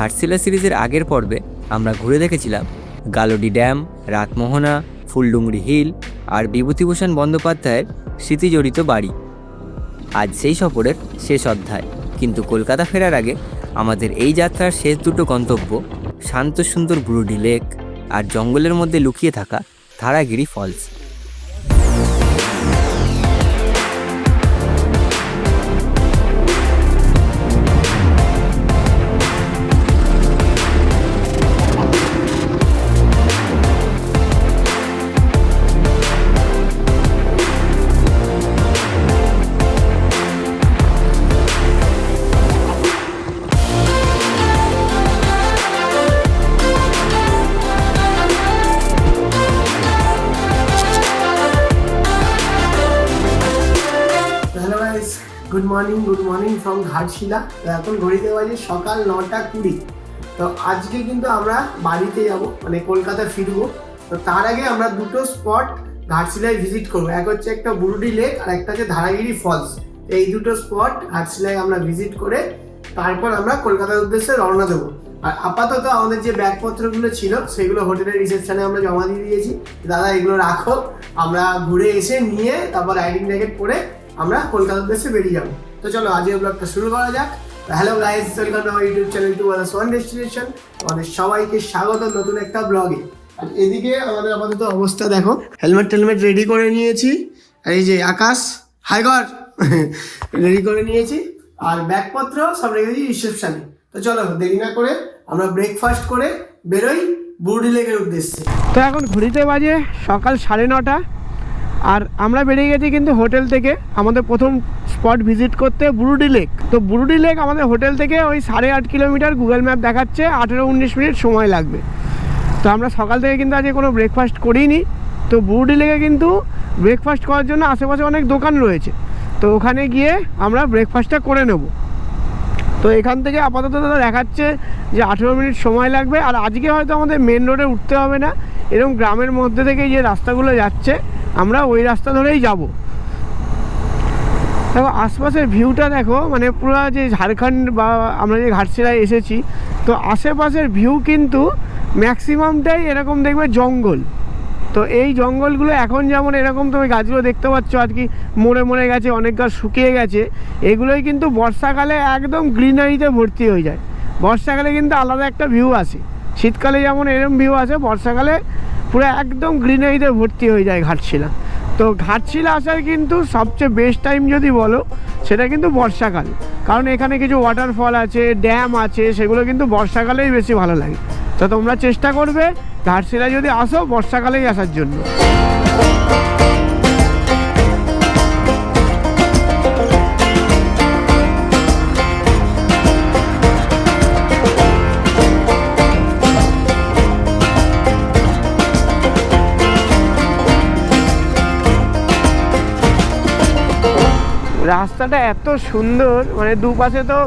ঘাটশিলা সিরিজের আগের পর্বে আমরা ঘুরে দেখেছিলাম গালোডি ড্যাম, রাতমোহনা, ফুলডুংরি হিল আর বিভূতিভূষণ বন্দ্যোপাধ্যায়ের স্মৃতিজড়িত বাড়ি। আজ সেই সফরের শেষ অধ্যায়, কিন্তু কলকাতা ফেরার আগে আমাদের এই যাত্রার শেষ দুটো গন্তব্য শান্ত সুন্দর ব্রুডি লেক আর জঙ্গলের মধ্যে লুকিয়ে থাকা Dharagiri falls. Good morning from Ghatshila. এখন ঘড়িতে বাজে সকাল 9:20। তো আজকে কিন্তু আমরা বাড়িতে যাব, মানে কলকাতা ফিরবো। তো তার আগে আমরা দুটো স্পট ঘাটশিলায় ভিজিট করবো। এক হচ্ছে একটা বুরুডি লেক আর একটা হচ্ছে ধারাগিরি ফলস। এই দুটো স্পট ঘাটশিলায় আমরা ভিজিট করে তারপর আমরা কলকাতার উদ্দেশ্যে রওনা দেবো। আর আপাতত আমাদের যে ব্যাগপত্রগুলো ছিল সেগুলো হোটেলের রিসেপশনে আমরা জমা দিয়ে দিয়েছি। দাদা এগুলো রাখো, আমরা ঘুরে এসে নিয়ে তারপর রাইডিং জ্যাকেট পরে আমরা কলকাতার উদ্দেশ্যে বেরিয়ে যাবো। তো চলো আজকের ব্লগটা শুরু করা যাক। Hello guys, welcome to our YouTube channel to one destination. আমাদের সবাইকে স্বাগত নতুন একটা ব্লগে। আর এদিকে আমাদের আপাতত অবস্থা দেখো, হেলমেট রেডি করে নিয়েছি। আর এই যে আকাশ হাই কর রেডি করে নিয়েছি, আর ব্যাগপত্র সব রেখে দিয়েছি রিসেপশনে। তো চলো দেরি না করে আমরা ব্রেকফাস্ট করে বেরোই বুরুডি লেকের উদ্দেশ্যে। তো এখন ঘড়িতে বাজে সকাল 9:30 আর আমরা বেরিয়ে গেছি কিন্তু হোটেল থেকে আমাদের প্রথম স্পট ভিজিট করতে বুরুডি লেক। তো বুরুডি লেক আমাদের হোটেল থেকে ওই 8.5 কিলোমিটার, গুগল ম্যাপ দেখাচ্ছে 18-19 মিনিট সময় লাগবে। তো আমরা সকাল থেকে কিন্তু আজকে কোনো ব্রেকফাস্ট করিনি। তো বুরুডি লেকে কিন্তু ব্রেকফাস্ট করার জন্য আশেপাশে অনেক দোকান রয়েছে, তো ওখানে গিয়ে আমরা ব্রেকফাস্টটা করে নেব। তো এখান থেকে আপাতত দেখাচ্ছে যে 18 মিনিট সময় লাগবে। আর আজকে হয়তো আমাদের মেন রোডে উঠতে হবে না, এরকম গ্রামের মধ্যে থেকে যে রাস্তাগুলো যাচ্ছে আমরা ওই রাস্তা ধরেই যাব। দেখো আশপাশের ভিউটা দেখো, মানে পুরো যে ঝাড়খণ্ড বা আমরা যে ঘাটশিলায় এসেছি, তো আশেপাশের ভিউ কিন্তু ম্যাক্সিমামটাই এরকম দেখবে জঙ্গল। তো এই জঙ্গলগুলো এখন যেমন এরকম তুমি গাছগুলো দেখতে পাচ্ছ আর কি মরে গেছে, অনেক গাছ শুকিয়ে গেছে, এগুলোই কিন্তু বর্ষাকালে একদম গ্রিনারিতে ভর্তি হয়ে যায়। বর্ষাকালে কিন্তু আলাদা একটা ভিউ আসে, শীতকালে যেমন এরকম ভিউ আসে, বর্ষাকালে পুরো একদম গ্রিনারিতে ভর্তি হয়ে যায় ঘাটশিলা। তো ঘাটশিলা আসার কিন্তু সবচেয়ে বেস্ট টাইম যদি বলো সেটা কিন্তু বর্ষাকাল, কারণ এখানে কিছু ওয়াটারফল আছে, ড্যাম আছে, সেগুলো কিন্তু বর্ষাকালেই বেশি ভালো লাগে। তো তোমরা চেষ্টা করবে ঘাটশিলা যদি আসো বর্ষাকালেই আসার জন্য। রাস্তাটা এত সুন্দর, মানে দুপাশে তো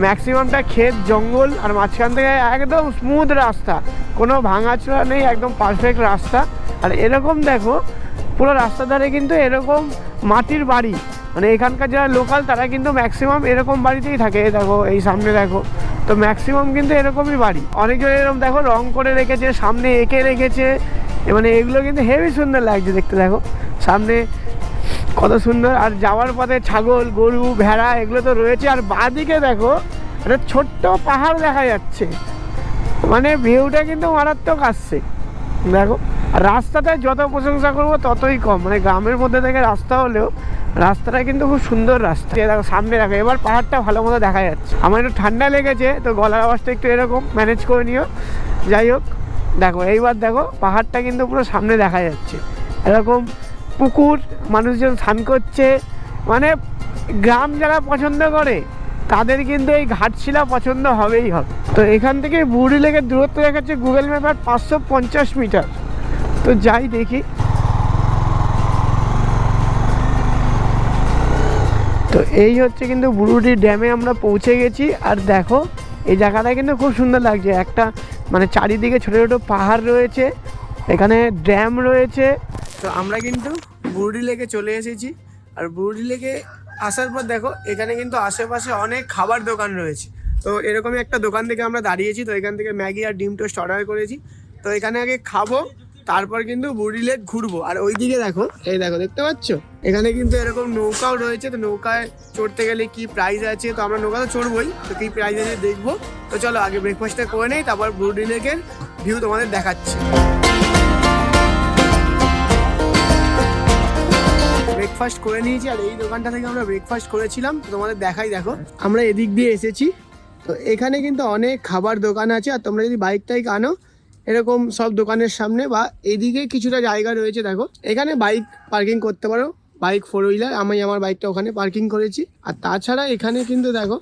ম্যাক্সিমামটা ক্ষেত জঙ্গল, আর মাঝখান থেকে একদম স্মুথ রাস্তা, কোনো ভাঙাচোরা নেই, একদম পারফেক্ট রাস্তা। আর এরকম দেখো পুরো রাস্তার ধারে কিন্তু এরকম মাটির বাড়ি, মানে এখানকার যারা লোকাল তারা কিন্তু ম্যাক্সিমাম এরকম বাড়িতেই থাকে। দেখো এই সামনে দেখো, তো ম্যাক্সিমাম কিন্তু এরকমই বাড়ি। অনেকজন এরকম দেখো রং করে রেখেছে, সামনে এঁকে রেখেছে, মানে এগুলো কিন্তু হেভি সুন্দর লাগছে দেখতে। দেখো সামনে কত সুন্দর। আর যাওয়ার পথে ছাগল, গরু, ভেড়া এগুলো তো রয়েছে। আর বাঁদিকে দেখো একটা ছোট্ট পাহাড় দেখা যাচ্ছে, মানে ভিউটা কিন্তু মারাত্মক আসছে দেখো। আর রাস্তাটা যত প্রশংসা করবো ততই কম, মানে গ্রামের মধ্যে থেকে রাস্তা হলেও রাস্তাটা কিন্তু খুব সুন্দর রাস্তা। দেখো সামনে দেখো, এবার পাহাড়টা ভালো মতো দেখা যাচ্ছে। আমার একটু ঠান্ডা লেগেছে তো গলার আওয়াজটা একটু এরকম ম্যানেজ করে নিও। যাই হোক দেখো এইবার দেখো পাহাড়টা কিন্তু পুরো সামনে দেখা যাচ্ছে, এরকম পুকুর, মানুষজন স্নান করছে, মানে গ্রাম যারা পছন্দ করে তাদের কিন্তু এই ঘাটশিলা পছন্দ হবেই হবে। তো এখান থেকে বুরুডি লেকের দূরত্ব দেখাচ্ছে গুগল ম্যাপের 550 মিটার। তো যাই দেখি। তো এই হচ্ছে কিন্তু বুরুডি ড্যামে আমরা পৌঁছে গেছি। আর দেখো এই জায়গাটা কিন্তু খুব সুন্দর লাগছে, একটা মানে চারিদিকে ছোটো ছোটো পাহাড় রয়েছে, এখানে ড্যাম রয়েছে। তো আমরা কিন্তু বুরুডি লেকে চলে এসেছি। আর বুরুডি লেকে আসার পর দেখো এখানে কিন্তু আশেপাশে অনেক খাবার দোকান রয়েছে। তো এরকমই একটা দোকান থেকে আমরা দাঁড়িয়েছি, তো এখান থেকে ম্যাগি আর ডিম টোস্ট অর্ডার করেছি। তো এখানে আগে খাবো, তারপর কিন্তু বুড়ি লেক ঘুরবো। আর ওইদিকে দেখো, এই দেখো, দেখতে পাচ্ছ এখানে কিন্তু এরকম নৌকাও রয়েছে। তো নৌকায় চড়তে গেলে কি প্রাইস আছে, তো আমরা নৌকা তো চড়বোই, তো কি প্রাইস আছে দেখবো। তো চলো আগে ব্রেকফাস্টটা করে নেই, তারপর বুড়ি লেকের ভিউ তোমাদের দেখাচ্ছি। ব্রেকফাস্ট করে নিয়েছি, আর এই দোকানটা থেকে আমরা ব্রেকফাস্ট করেছিলাম। তো তোমাদের দেখাই, দেখো আমরা এদিক দিয়ে এসেছি। তো এখানে কিন্তু অনেক খাবার দোকান আছে, আর তোমরা যদি বাইক টাইক আনো এরকম সব দোকানের সামনে বা এদিকে কিছুটা জায়গা রয়েছে, দেখো এখানে বাইক পার্কিং করতে পারো, বাইক 4 হুইলার। আমি আমার বাইকটা ওখানে পার্কিং করেছি। আর তাছাড়া এখানে কিন্তু দেখো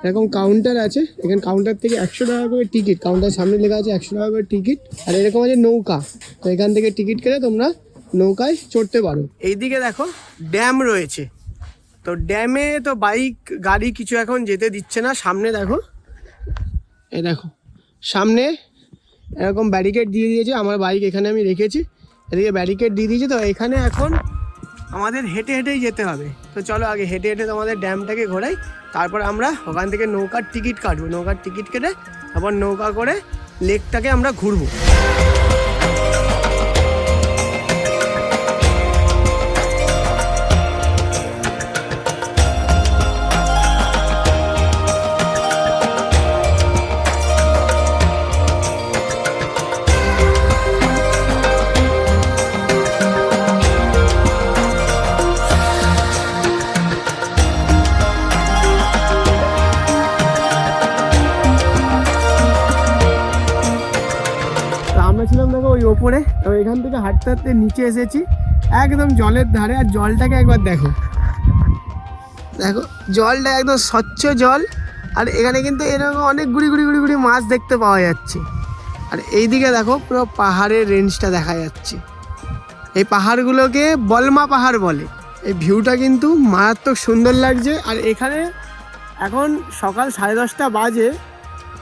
এরকম কাউন্টার আছে, এখানে কাউন্টার থেকে 100 টাকা করে টিকিট, কাউন্টার সামনে লেখা আছে 100 টাকা করে টিকিট। আর এরকম আছে নৌকা, তো এখান থেকে টিকিট কেটে তোমরা নৌকায় চড়তে পারো। এইদিকে দেখো ড্যাম রয়েছে, তো ড্যামে তো বাইক গাড়ি কিছু এখন যেতে দিচ্ছে না। সামনে দেখো, এই দেখো সামনে এরকম ব্যারিকেড দিয়ে দিয়েছে, আমার বাইক এখানে আমি রেখেছি, এদিকে ব্যারিকেড দিয়ে দিয়েছে। তো এখানে এখন আমাদের হেঁটে হেঁটেই যেতে হবে। তো চলো আগে হেঁটে হেঁটে তোমাদের ড্যামটাকে ঘোরাই, তারপর আমরা ওখান থেকে নৌকার টিকিট কাটবো। নৌকার টিকিট কেটে তারপর নৌকা করে লেকটাকে আমরা ঘুরবো। দেখো ওই ওপরে, তো এখান থেকে হাঁটতে হাঁটতে নিচে এসেছি একদম জলের ধারে। আর জলটাকে একবার দেখো, দেখো জলটা একদম স্বচ্ছ জল। আর এখানে কিন্তু এরকম অনেক গুড়ি গুড়ি গুড়ি গুড়ি মাছ দেখতে পাওয়া যাচ্ছে। আর এইদিকে দেখো পুরো পাহাড়ের রেঞ্জটা দেখা যাচ্ছে। এই পাহাড়গুলোকে বলমা পাহাড় বলে। এই ভিউটা কিন্তু মারাত্মক সুন্দর লাগছে। আর এখানে এখন সকাল 10:30 বাজে,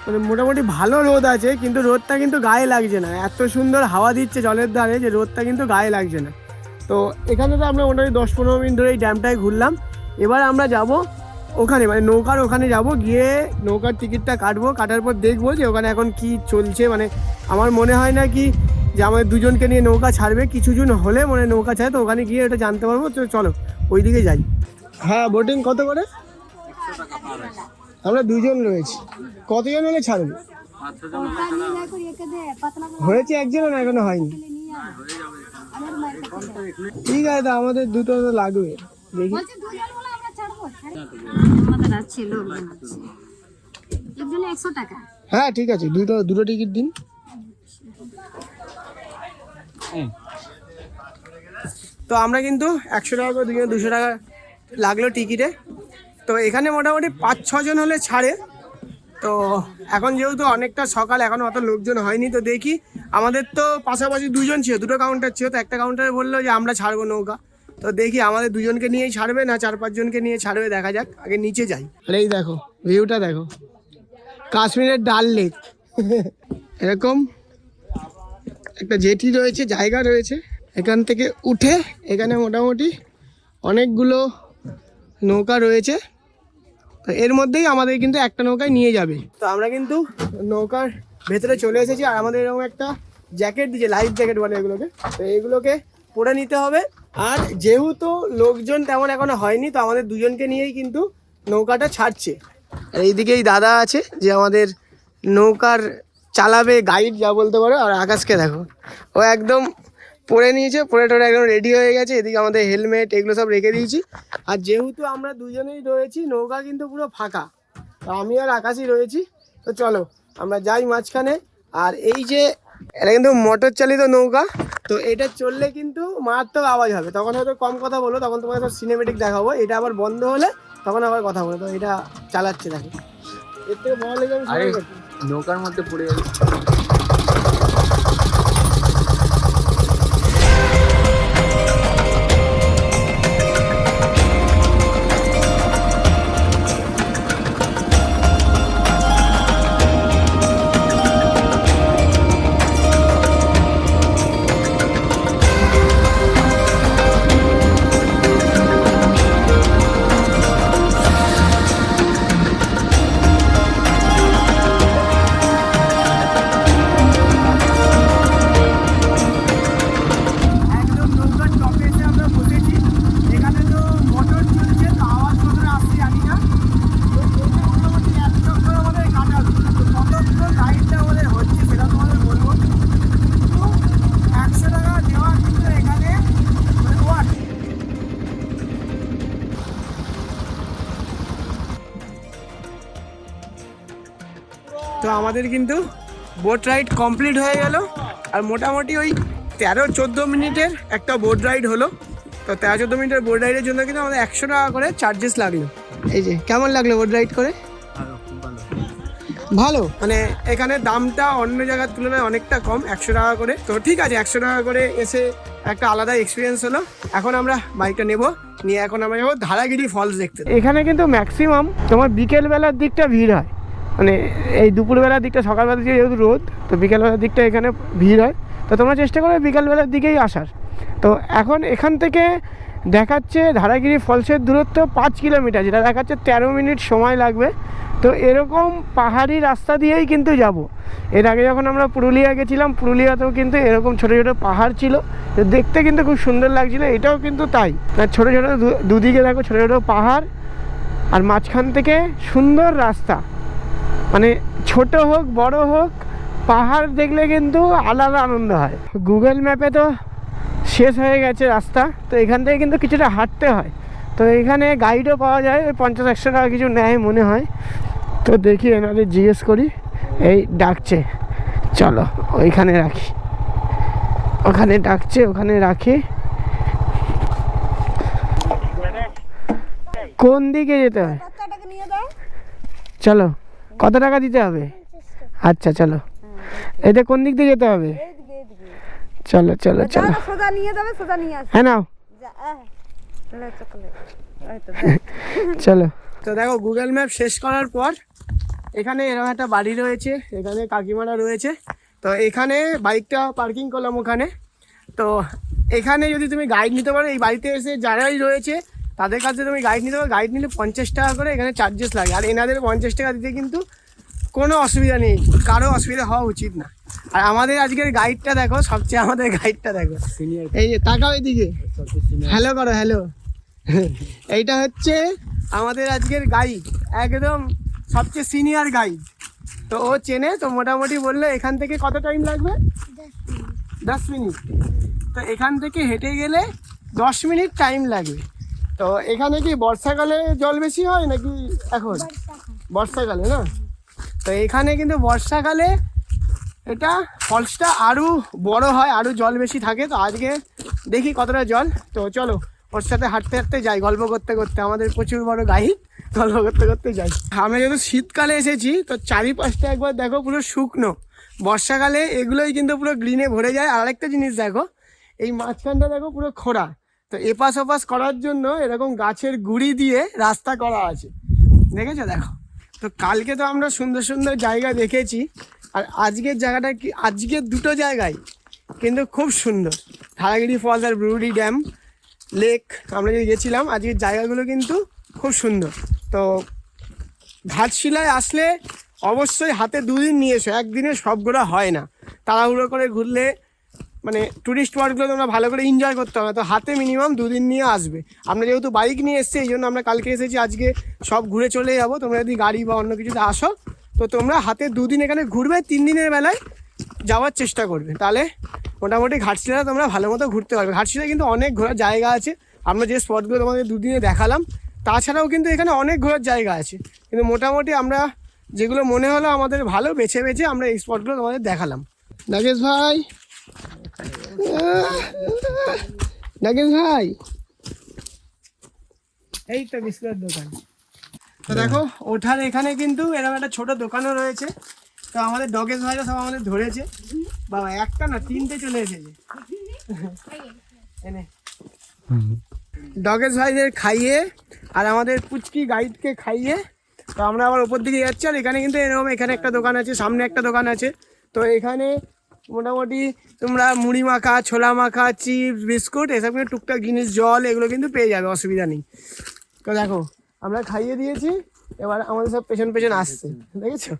মানে মোটামুটি ভালো রোদ আছে, কিন্তু রোদটা কিন্তু গায়ে লাগছে না। এত সুন্দর হাওয়া দিচ্ছে জলের ধারে যে রোদটা কিন্তু গায়ে লাগছে না। তো এখানে তো আমরা মোটামুটি 10-15 মিনিট ধরে এই ড্যামটায় ঘুরলাম। এবার আমরা যাব ওখানে, মানে নৌকার ওখানে যাব, গিয়ে নৌকার টিকিটটা কাটবো। কাটার পর দেখবো যে ওখানে এখন কি চলছে। মানে আমার মনে হয় না কি যে আমাদের দুজনকে নিয়ে নৌকা ছাড়বে, কিছুজন হলে মনে নৌকা ছাড়ে, তো ওখানে গিয়ে এটা জানতে পারবো। তো চলো ওই দিকে যাই। হ্যাঁ, বোটিং কত করে? আমরা 2 জন রয়েছি, কতজন হলে ছাড়বে? হয়েছে একজনও না, এখনো হয়নি। ঠিক আছে, তো আমাদের দুটো তো লাগবে, দেখি। হ্যাঁ ঠিক আছে, দুটো টিকিট দিন। তো আমরা কিন্তু 100 টাকা করে, 200 টাকা লাগলো টিকিটে। তো এখানে মোটামুটি 5-6 জন হলে ছাড়ে। তো এখন যেহেতু অনেকটা সকাল, এখন অত লোকজন হয়নি, তো দেখি। আমাদের তো পাশাপাশি 2 জন ছিল, 2টো কাউন্টার ছিল, তো একটা কাউন্টারে বললো যে আমরা ছাড়বো নৌকা। তো দেখি আমাদের 2 জনকে নিয়েই ছাড়বে না 4-5 জনকে নিয়ে ছাড়বে, দেখা যাক। আগে নিচে যাই। আর এই দেখো ভিউটা দেখো, কাশ্মীরের ডাল লেক। এরকম একটা জেটি রয়েছে, জায়গা রয়েছে। এখান থেকে উঠে এখানে মোটামুটি অনেকগুলো নৌকা রয়েছে। তো এর মধ্যেই আমাদের কিন্তু একটা নৌকায় নিয়ে যাবে। তো আমরা কিন্তু নৌকার ভেতরে চলে এসেছি। আর আমাদের এরকম একটা জ্যাকেট দিয়েছে, লাইফ জ্যাকেট বলে এগুলোকে। তো এইগুলোকে পরে নিতে হবে। আর যেহেতু লোকজন তেমন এখনো হয়নি, তো আমাদের 2 জনকে নিয়েই কিন্তু নৌকাটা ছাড়ছে। আর এইদিকেই দাদা আছে যে আমাদের নৌকার চালাবে, গাইড যা বলতে পারো। আর আকাশকে দেখো, ও একদম পরে নিয়েছে, পরে টোরে একদম রেডি হয়ে গেছে। এদিকে আমাদের হেলমেট এগুলো সব রেখে দিয়েছি। আর যেহেতু আমরা 2 জনেই রয়েছি, নৌকা কিন্তু পুরো ফাঁকা, তো আমি আর আকাশই রয়েছি। তো চলো আমরা যাই মাঝখানে। আর এই যে এটা কিন্তু মোটর চালিত নৌকা, তো এটা চললে কিন্তু মারাত্মক আওয়াজ হবে। তখন হয়তো কম কথা বলো, তখন তোমাকে সব সিনেমেটিক দেখাবো। এটা আবার বন্ধ হলে তখন আবার কথা বলো। তো এটা চালাচ্ছে দেখো, এর থেকে বড় লেগে নৌকার মধ্যে পড়ে যাবে। তো আমাদের কিন্তু বোট রাইড কমপ্লিট হয়ে গেল। আর মোটামুটি ওই 13-14 মিনিটের একটা বোট রাইড হলো। তো 13-14 মিনিটের বোট রাইডের জন্য কিন্তু আমাদের 100 টাকা করে চার্জেস লাগলো। এই যে কেমন লাগলো বোট রাইড করে? ভালো, মানে এখানে দামটা অন্য জায়গার তুলনায় অনেকটা কম, 100 টাকা করে। তো ঠিক আছে, 100 টাকা করে এসে একটা আলাদা এক্সপিরিয়েন্স হলো। এখন আমরা বাইকটা নেবো, নিয়ে এখন আমরা যাবো ধারাগিরি ফলস দেখতে। এখানে কিন্তু ম্যাক্সিমাম তোমার বিকেলবেলার দিকটা ভিড় হয়, মানে এই দুপুরবেলার দিকটা, সকালবেলার দিকে যেহেতু রোদ, তো বিকেলবেলার দিকটা এখানে ভিড় হয়। তো তোমরা চেষ্টা করো বিকেলবেলার দিকেই আসার। তো এখন এখান থেকে দেখাচ্ছে ধারাগিরি ফলসের দূরত্ব 5 কিলোমিটার, যেটা দেখাচ্ছে 13 মিনিট সময় লাগবে। তো এরকম পাহাড়ি রাস্তা দিয়েই কিন্তু যাব। এর আগে যখন আমরা পুরুলিয়া গেছিলাম, পুরুলিয়াতেও কিন্তু এরকম ছোটো ছোটো পাহাড় ছিল, তো দেখতে কিন্তু খুব সুন্দর লাগছিলো। এটাও কিন্তু তাই, ছোটো ছোটো দুদিকে দেখো ছোটো ছোটো পাহাড়, আর মাঝখান থেকে সুন্দর রাস্তা। মানে ছোট হোক বড় হোক, পাহাড় দেখলে কিন্তু আলাদা আনন্দ হয়। গুগল ম্যাপে তো শেষ হয়ে গেছে রাস্তা, তো এখান থেকে কিন্তু কিছুটা হাঁটতে হয়। তো এখানে গাইডও পাওয়া যায়, ওই 50-100 টাকা কিছু নেয় মনে হয়। তো দেখি এনাদের জিজ্ঞেস করি। এই ডাকছে, চলো ওইখানে রাখি, ওখানে ডাকছে, ওখানে রাখি। কোন দিকে যেতে হয়? চলো, কত টাকা দিতে হবে? আচ্ছা চলো, এটা কোন দিক দিয়ে যেতে হবে? চলো চলো চলো, সোজা নিয়ে যাবে, সোজা নিয়ে আসবে। হ্যাঁ নাও, চলো। তো দেখো গুগল ম্যাপ শেষ করার পর এখানে এরকম একটা বাড়ি রয়েছে, এখানে কাকিমারা রয়েছে। তো এখানে বাইকটা পার্কিং করলাম ওখানে। তো এখানে যদি তুমি গাইড নিতে পারো, এই বাড়িতে এসে যারাই রয়েছে তাদের কাছে তুমি গাইড নিতে পারো। গাইড নিলে 50 টাকা করে এখানে চার্জেস লাগে। আর এনাদের 50 টাকা দিতে কিন্তু কোনো অসুবিধা নেই, কারো অসুবিধা হওয়া উচিত না। আর আমাদের আজকের গাইডটা দেখো, সবচেয়ে আমাদের গাইডটা দেখো, এই যে তাকাও এদিকে, হ্যালো করো, হ্যালো। এইটা হচ্ছে আমাদের আজকের গাইড, একদম সবচেয়ে সিনিয়র গাইড। তো ও চেনে। তো মোটামুটি বললো এখান থেকে কত টাইম লাগবে? 10 মিনিট। তো এখান থেকে হেঁটে গেলে 10 মিনিট টাইম লাগবে। তো এখানে কি বর্ষাকালে জল বেশি হয় নাকি এখন? বর্ষাকালে না? তো এখানে কিন্তু বর্ষাকালে এটা ফলসটা আরও বড় হয়, আরও জল বেশি থাকে। তো আজকে দেখি কতটা জল। তো চলো ওর সাথে হাঁটতে হাঁটতে যাই, গল্প করতে করতে। আমাদের প্রচুর বড় গাইড, গল্প করতে করতে যাই। আমরা যেহেতু শীতকালে এসেছি, তো চারিপাশটা একবার দেখো পুরো শুকনো। বর্ষাকালে এগুলোই কিন্তু পুরো গ্রিনে ভরে যায়। আর আরেকটা জিনিস দেখো, এই মাঝখানটা দেখো পুরো খোঁড়া। তো এপাশ ওপাশ করার জন্য এরকম গাছের গুঁড়ি দিয়ে রাস্তা করা আছে, দেখেছো? দেখো। তো কালকে তো আমরা সুন্দর সুন্দর জায়গা দেখেছি, আর আজকের জায়গাটা কি, আজকের দুটো জায়গায় কিন্তু খুব সুন্দর। ধারাগিরি ফলস আর ব্রুডি ড্যাম লেক আমরা যে গেছিলাম, আজকের জায়গাগুলো কিন্তু খুব সুন্দর। তো ঘাটশিলায় আসলে অবশ্যই হাতে 2 দিন নিয়ে এসো, একদিনে সব ঘোরা হয় না। তাড়াহুড়ো করে ঘুরলে মানে টুরিস্ট স্পটগুলো তোমরা ভালো করে এনজয় করতে হবে। তো হাতে মিনিমাম 2 দিন নিয়ে আসবে। আমরা যেহেতু বাইক নিয়ে এসেছি, এই জন্য আমরা কালকে এসেছি, আজকে সব ঘুরে চলে যাবো। তোমরা যদি গাড়ি বা অন্য কিছুতে আসো, তো তোমরা হাতে 2 দিন এখানে ঘুরবে, 3 দিনের বেলায় যাওয়ার চেষ্টা করবে। তাহলে মোটামুটি ঘাটশিলাটা তোমরা ভালো মতো ঘুরতে পারবে। ঘাটশিলায় কিন্তু অনেক ঘোরার জায়গা আছে। আমরা যে স্পটগুলো তোমাদের 2 দিনে দেখালাম, তাছাড়াও কিন্তু এখানে অনেক ঘোরার জায়গা আছে। কিন্তু মোটামুটি আমরা যেগুলো মনে হলো আমাদের ভালো বেছে বেছে আমরা এই স্পটগুলো তোমাদের দেখালাম। নাগেশ ভাই, নাগেশ ভাই, এই তো বিস্কুটের দোকান। তো দেখো ওঠার এখানে কিন্তু এরকম একটা ছোট দোকানও রয়েছে। তো আমাদের ডগেশ ভাইরা সব আমাদের ধরেছে, বাবা একটা না 3টে চলে এসেছে। এনে ডগেশ ভাইদের খাইয়ে আর আমাদের পুচকি গাইডকে খাইয়ে তো আমরা আবার ওপর দিকে যাচ্ছি। আর এখানে কিন্তু এরকম এখানে একটা দোকান আছে, সামনে একটা দোকান আছে। তো এখানে মোটামুটি তোমরা মুড়ি মাখা, ছোলা মাখা, চিপস, বিস্কুট, এসব কিন্তু টুকটাক জিনিস, জল, এগুলো কিন্তু পেয়ে যাবে, অসুবিধা নেই। তো দেখো আমরা খাইয়ে দিয়েছি, এবার আমাদের সব পেছন পেছন আসছে, দেখেছো?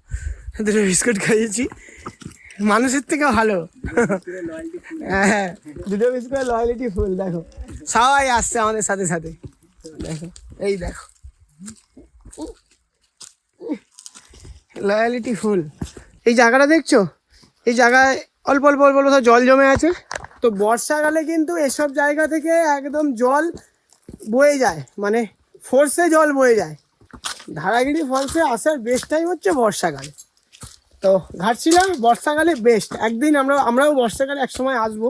2টো বিস্কুট খাইয়েছি, মানুষের থেকে ভালো। হ্যাঁ, 2টো বিস্কুট লয়ালিটি ফুল। দেখো সবাই আসছে আমাদের সাথে সাথে, দেখো এই দেখো লয়ালিটি ফুল। এই জায়গাটা দেখছো, এই জায়গায় অল্প অল্প অল্প অল্প সব জল জমে আছে। তো বর্ষাকালে কিন্তু এসব জায়গা থেকে একদম জল বয়ে যায়, মানে ফোর্সে জল বয়ে যায়। ধারাগিরি ফলসে আসার বেস্ট টাইম হচ্ছে বর্ষাকালে। তো ঘাটশিলা বর্ষাকালে বেস্ট, একদিন আমরাও বর্ষাকালে একসময় আসবো।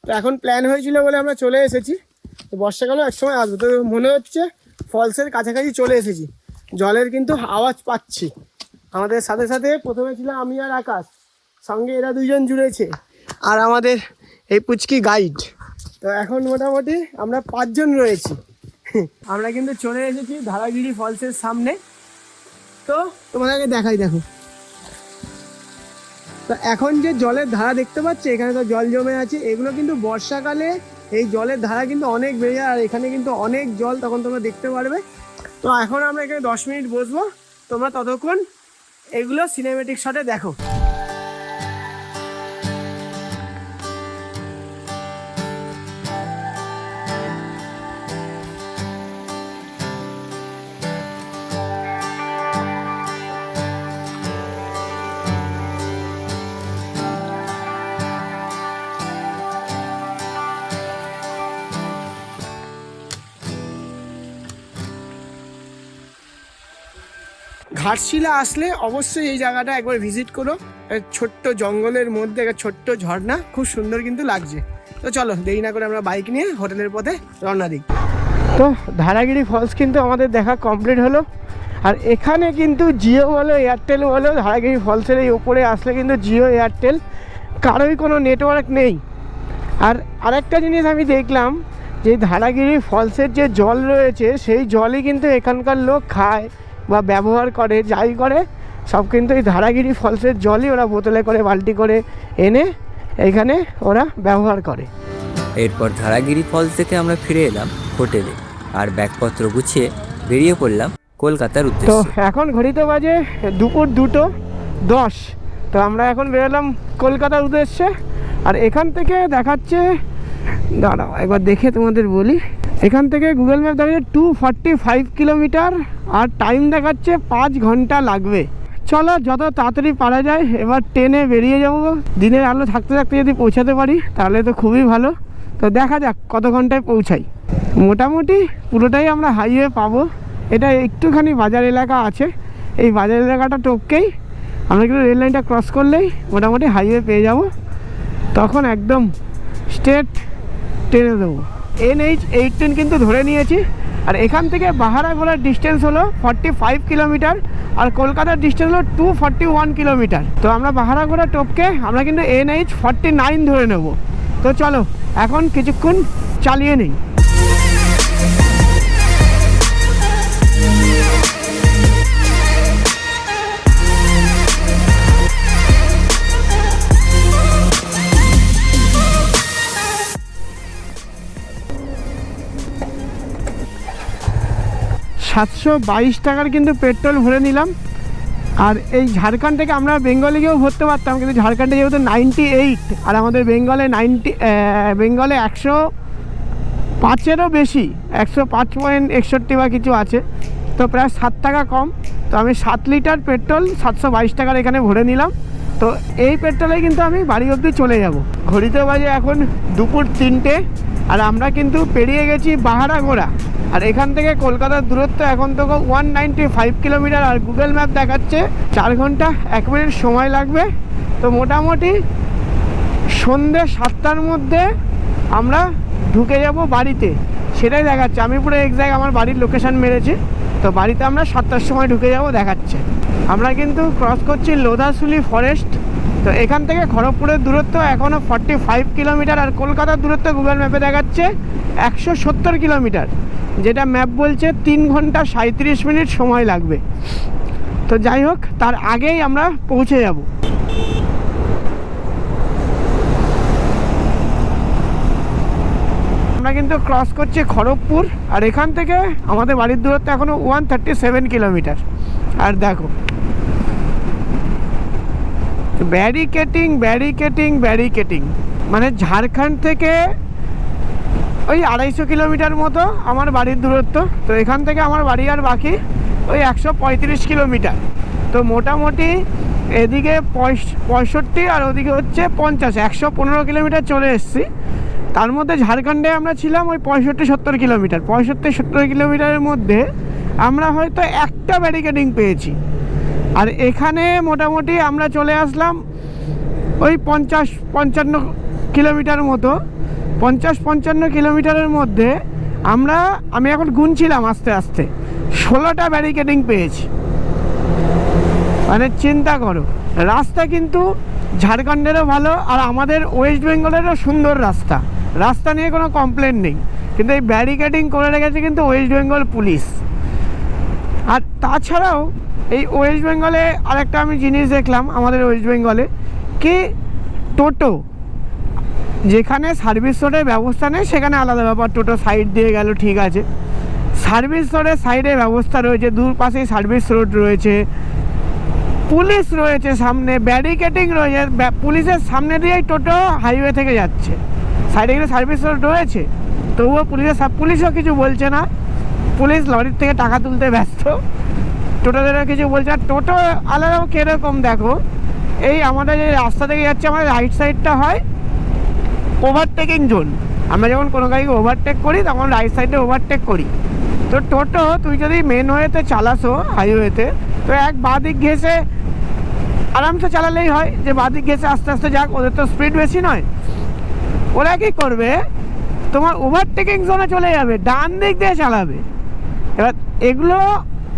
তো এখন প্ল্যান হয়েছিল বলে আমরা চলে এসেছি, তো বর্ষাকালেও একসময় আসবো। তো মনে হচ্ছে ফলসের কাছাকাছি চলে এসেছি, জলের কিন্তু আওয়াজ পাচ্ছি। আমাদের সাথে সাথে প্রথমে ছিল আমি আর আকাশ, সঙ্গে এরা দুইজন জুড়েছে, আর আমাদের এই পুচকি গাইড। তো এখন মোটামুটি আমরা 5 জন রয়েছি। আমরা কিন্তু চলে এসেছি ধারাগিরি ফলসের সামনে। তো তোমাদেরকে দেখাই, দেখো। তো এখন যে জলের ধারা দেখতে পাচ্ছি, এখানে তো জল জমে আছে, এগুলো কিন্তু বর্ষাকালে এই জলের ধারা কিন্তু অনেক বেড়ে যায়, আর এখানে কিন্তু অনেক জল তখন তোমরা দেখতে পারবে। তো এখন আমরা এখানে 10 মিনিট বসবো, তোমরা ততক্ষণ এগুলো সিনেমেটিক শটে দেখো। ঘাটশিলা আসলে অবশ্যই এই জায়গাটা একবার ভিজিট করো। ছোট্ট জঙ্গলের মধ্যে একটা ছোট্ট ঝর্ণা, খুব সুন্দর কিন্তু লাগছে। তো চলো দেরি না করে আমরা বাইক নিয়ে হোটেলের পথে রওনা দিই। তো ধারাগিরি ফলস কিন্তু আমাদের দেখা কমপ্লিট হলো। আর এখানে কিন্তু জিও বলো এয়ারটেল বলো, ধারাগিরি ফলসের এই ওপরে আসলে কিন্তু জিও এয়ারটেল কারোই কোনো নেটওয়ার্ক নেই। আর আরেকটা জিনিস আমি দেখলাম, যে ধারাগিরি ফলসের যে জল রয়েছে সেই জলই কিন্তু এখানকার লোক খায় বা ব্যবহার করে, যাই করে সব কিন্তু এই ধারাগিরি ফলসের জলই ওরা বোতলে করে বালতি করে এনে এইখানে ওরা ব্যবহার করে। এরপর ধারাগিরি ফলস থেকে আমরা ফিরে এলাম হোটেলে, আর ব্যাগপত্র গুছিয়ে বেরিয়ে পড়লাম কলকাতার তো উদ্দেশ্যে। এখন ঘড়িতে বাজে দুপুর 2:10। তো আমরা এখন বেরোলাম কলকাতার উদ্দেশ্যে। আর এখান থেকে দেখাচ্ছে, দাঁড়াও একবার দেখে তোমাদের বলি, এখান থেকে গুগল ম্যাপ দেখাচ্ছে 245 কিলোমিটার, আর টাইম দেখাচ্ছে 5 ঘন্টা লাগবে। চলো যত তাড়াতাড়ি পারা যায় এবার ট্রেনে বেরিয়ে যাবো। দিনের আলো থাকতে থাকতে যদি পৌঁছাতে পারি তাহলে তো খুবই ভালো। তো দেখা যাক কত ঘন্টায় পৌঁছাই। মোটামুটি পুরোটাই আমরা হাইওয়ে পাবো। এটা একটুখানি বাজার এলাকা আছে, এই বাজার এলাকাটা টপকেই আমরা কিন্তু রেল লাইনটা ক্রস করলেই মোটামুটি হাইওয়ে পেয়ে যাব। তখন একদম স্ট্রেট ট্রেনে দেবো। NH18 কিন্তু ধরে নিয়েছি। আর এখান থেকে বাহারাগোড়ার ডিস্টেন্স হলো 45 কিলোমিটার, আর কলকাতার ডিস্টেন্স হলো 241 কিলোমিটার। তো আমরা বাহারাগোড়া টপকে আমরা কিন্তু NH49 ধরে নেব। তো চলো এখন কিছুক্ষণ চালিয়ে নিই। 722 টাকার কিন্তু পেট্রোল ভরে নিলাম। আর এই ঝাড়খণ্ড থেকে আমরা বেঙ্গলে গিয়েও ভরতে পারতাম, কিন্তু ঝাড়খণ্ডে যেহেতু 98 আর আমাদের বেঙ্গলে 105-এরও বেশি, 105.61 বা কিছু আছে, তো প্রায় 7 টাকা কম। তো আমি 7 লিটার পেট্রোল 722 টাকার এখানে ভরে নিলাম। তো এই পেট্রোলে কিন্তু আমি বাড়ি অবধি চলে যাব। ঘড়িতে বাজে এখন দুপুর 3টে, আর আমরা কিন্তু পেরিয়ে গেছি বাহারাগোড়া। আর এখান থেকে কলকাতার দূরত্ব এখন তো 195 কিলোমিটার, আর গুগল ম্যাপ দেখাচ্ছে 4 ঘন্টা 1 মিনিট সময় লাগবে। তো মোটামুটি সন্ধ্যে 7টার মধ্যে আমরা ঢুকে যাব বাড়িতে, সেটাই দেখাচ্ছে। আমি পুরো এক্স্যাক্ট আমার বাড়ির লোকেশান মেরেছি। তো বাড়িতে আমরা 7টার সময় ঢুকে যাব দেখাচ্ছে। আমরা কিন্তু ক্রস করছি লোধাশুলি ফরেস্ট। তো এখান থেকে খড়গপুরের দূরত্ব এখনও 45 কিলোমিটার, আর কলকাতার দূরত্ব গুগল ম্যাপে দেখাচ্ছে 170 কিলোমিটার, যেটা ম্যাপ বলছে 3 ঘন্টা 37 মিনিট সময় লাগবে। তো যাই হোক, তার আগেই আমরা পৌঁছে যাব। আমরা কিন্তু ক্রস করছি খড়গপুর, আর এখান থেকে আমাদের বাড়ির দূরত্ব এখনও 137 কিলোমিটার। আর দেখো ব্যারিকেটিং, মানে ঝাড়খণ্ড থেকে ওই 250 কিলোমিটার মতো আমার বাড়ির দূরত্ব। তো এখান থেকে আমার বাড়ি আর বাকি ওই 135 কিলোমিটার। তো মোটামুটি এদিকে 65 আর ওদিকে হচ্ছে 50, 115 কিলোমিটার চলে এসেছি। তার মধ্যে ঝাড়খণ্ডে আমরা ছিলাম ওই 65-70 কিলোমিটার। 65-70 কিলোমিটারের মধ্যে আমরা হয়তো একটা ব্যারিকেডিং পেয়েছি। আর এখানে মোটামুটি আমরা চলে আসলাম ওই 50-55 কিলোমিটার মতো। 50-55 কিলোমিটারের মধ্যে আমি এখন গুনছিলাম আস্তে আস্তে 16টা ব্যারিকেডিং পেয়েছি। মানে চিন্তা করো, রাস্তা কিন্তু ঝাড়খণ্ডেরও ভালো আর আমাদের ওয়েস্ট বেঙ্গলেরও সুন্দর রাস্তা নিয়ে কোনো কমপ্লেন নেই, কিন্তু এই ব্যারিকেডিং করে রেখেছে কিন্তু ওয়েস্ট বেঙ্গল পুলিশ। আর তাছাড়াও এই ওয়েস্ট বেঙ্গলে আরেকটা আমি জিনিস দেখলাম, আমাদের ওয়েস্ট বেঙ্গলে কি টোটো যেখানে সার্ভিস রোডের ব্যবস্থা নেই সেখানে আলাদা ব্যাপার, টোটো সাইড দিয়ে গেল ঠিক আছে। সার্ভিস রোডের সাইডে ব্যবস্থা রয়েছে, দূর পাশেই সার্ভিস রোড রয়েছে, পুলিশ রয়েছে, সামনে ব্যারিকেডিং রয়েছে, পুলিশের সামনে দিয়েই টোটো হাইওয়ে থেকে যাচ্ছে। সাইডে কিন্তু সার্ভিস রোড রয়েছে, তবুও পুলিশও কিছু বলছে না। পুলিশ লরির থেকে টাকা তুলতে ব্যস্ত, টোটোদেরও কিছু বলছে। আর টোটো আলাদাও কীরকম দেখো, এই আমাদের যে রাস্তা থেকে যাচ্ছে আমাদের রাইট সাইডটা হয় ওভারটেকিং জোন। আমরা যখন কোনো গাড়িকে ওভারটেক করি তখন রাইট সাইডে ওভারটেক করি। তো টোটো তুই যদি মেন ওয়েতে চালাসো হাইওয়েতে, তো এক বাঁ দিক ঘেসে আরামসে চালালেই হয়, যে বাঁ দিক ঘেসে আস্তে আস্তে যাক, ওদের তো স্পিড বেশি নয়। ওরা কী করবে, তোমার ওভারটেকিং জোনে চলে যাবে, ডান দিক দিয়ে চালাবে। এবার এগুলো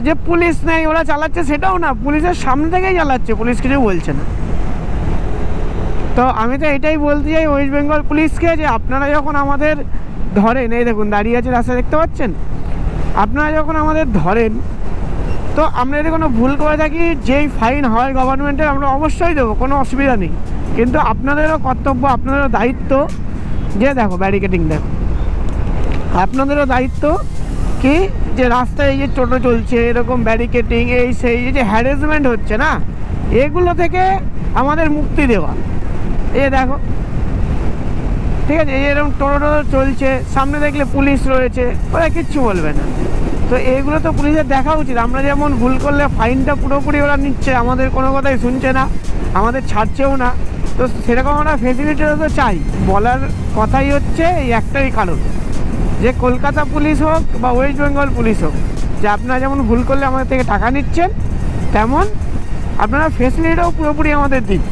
যে পুলিশ নেই ওরা চালাচ্ছে সেটাও না, পুলিশের সামনে থেকেই চালাচ্ছে, পুলিশ কিছু বলছে না। তো আমি তো এটাই বলতে চাই ওয়েস্ট বেঙ্গল পুলিশকে, যে আপনারা যখন আমাদের ধরেন, এই দেখুন দাঁড়িয়ে আছে রাস্তা দেখতে পাচ্ছেন, আপনারা যখন আমাদের ধরেন তো আমরা যদি কোনো ভুল করে থাকি, যেই ফাইন হয় গভর্নমেন্টের আমরা অবশ্যই দেবো, কোনো অসুবিধা নেই। কিন্তু আপনাদেরও কর্তব্য, আপনাদেরও দায়িত্ব, যে দেখো ব্যারিকেডিং দেখো, আপনাদেরও দায়িত্ব কি যে রাস্তায় এই যে টোটো চলছে এরকম ব্যারিকেডিং এই সেই যে হ্যারাসমেন্ট হচ্ছে না, এগুলো থেকে আমাদের মুক্তি দেওয়া। এই দেখো ঠিক আছে, এই এরকম টোটো চলছে, সামনে দেখলে পুলিশ রয়েছে, ওরা কিচ্ছু বলবে না। তো এইগুলো তো পুলিশের দেখা উচিত। আমরা যেমন ভুল করলে ফাইনটা পুরোপুরি ওরা নিচ্ছে, আমাদের কোনো কথাই শুনছে না, আমাদের ছাড়ছেও না, তো সেরকম আমরা ফেসিলিটিও তো চাই। বলার কথাই হচ্ছে এই একটাই কারণ, যে কলকাতা পুলিশ হোক বা ওয়েস্ট বেঙ্গল পুলিশ হোক, যে আপনারা যেমন ভুল করলে আমাদের থেকে টাকা নিচ্ছেন, তেমন আপনারা ফেসিলিটিও পুরোপুরি আমাদের দিন।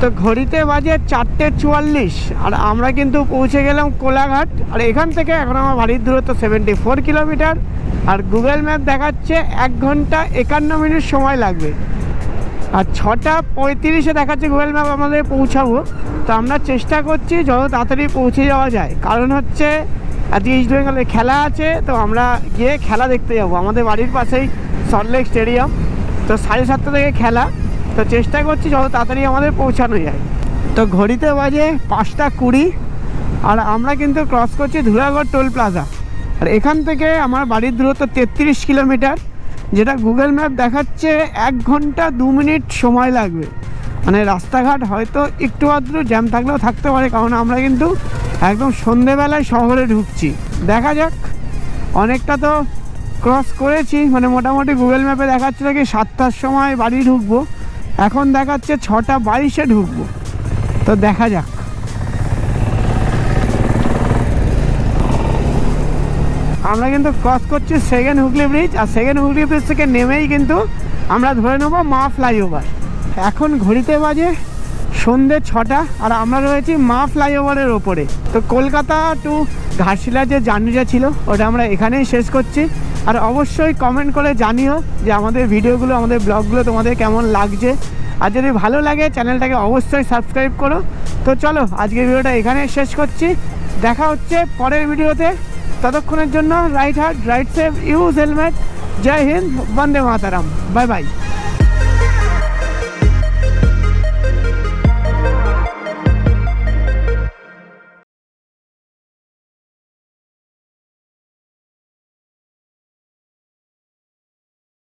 তো ঘড়িতে বাজে 4:44 আর আমরা কিন্তু পৌঁছে গেলাম কোলাঘাট। আর এখান থেকে এখন আমার বাড়ির দূরত্ব 74 কিলোমিটার, আর গুগল ম্যাপ দেখাচ্ছে 1 ঘন্টা 51 মিনিট সময় লাগবে। আর 6:35 দেখাচ্ছে গুগল ম্যাপ আমাদের পৌঁছাবো। তো আমরা চেষ্টা করছি যত তাড়াতাড়ি পৌঁছে যাওয়া যায়, কারণ হচ্ছে আজকে ইস্ট বেঙ্গলে খেলা আছে, তো আমরা গিয়ে খেলা দেখতে যাব। আমাদের বাড়ির পাশেই সল্টলেক স্টেডিয়াম, তো 7:30 থেকে খেলা, তো চেষ্টা করছি যত তাড়াতাড়ি আমাদের পৌঁছানো যায়। তো ঘড়িতে বাজে 5:20 আর আমরা কিন্তু ক্রস করছি ধুলাগড় টোল প্লাজা। আর এখান থেকে আমার বাড়ির দূরত্ব 33 কিলোমিটার, যেটা গুগল ম্যাপ দেখাচ্ছে 1 ঘন্টা 2 মিনিট সময় লাগবে। মানে রাস্তাঘাট হয়তো একটু আধটু জ্যাম থাকলেও থাকতে পারে, কারণ আমরা কিন্তু একদম সন্ধেবেলায় শহরে ঢুকছি। দেখা যাক, অনেকটা তো ক্রস করেছি, মানে মোটামুটি গুগল ম্যাপে দেখাচ্ছিল কি 7টার সময় বাড়ি ঢুকবো, এখন দেখাচ্ছে 6:22-এ ঢুকবো। তো দেখা যাক। আমরা কিন্তু ক্রস করছি সেকেন্ড হুগলি ব্রিজ, আর সেকেন্ড হুগলি ব্রিজ থেকে নেমেই কিন্তু আমরা ধরে নেবো মা ফ্লাইওভার। এখন ঘড়িতে বাজে সন্ধ্যে 6টা আর আমরা রয়েছি মা ফ্লাইওভারের ওপরে। তো কলকাতা টু ঘাটশিলা যে জার্নিটা ছিল ওটা আমরা এখানেই শেষ করছি। আর অবশ্যই কমেন্ট করে জানিও যে আমাদের ভিডিওগুলো, আমাদের ব্লগগুলো তোমাদের কেমন লাগছে। আর যদি ভালো লাগে চ্যানেলটাকে অবশ্যই সাবস্ক্রাইব করো। তো চলো আজকের ভিডিওটা এখানে শেষ করছি, দেখা হচ্ছে পরের ভিডিওতে। ততক্ষণের জন্য ride hard, ride safe, use helmet. জয় হিন্দ, বন্দে মাতারাম, বাই বাই।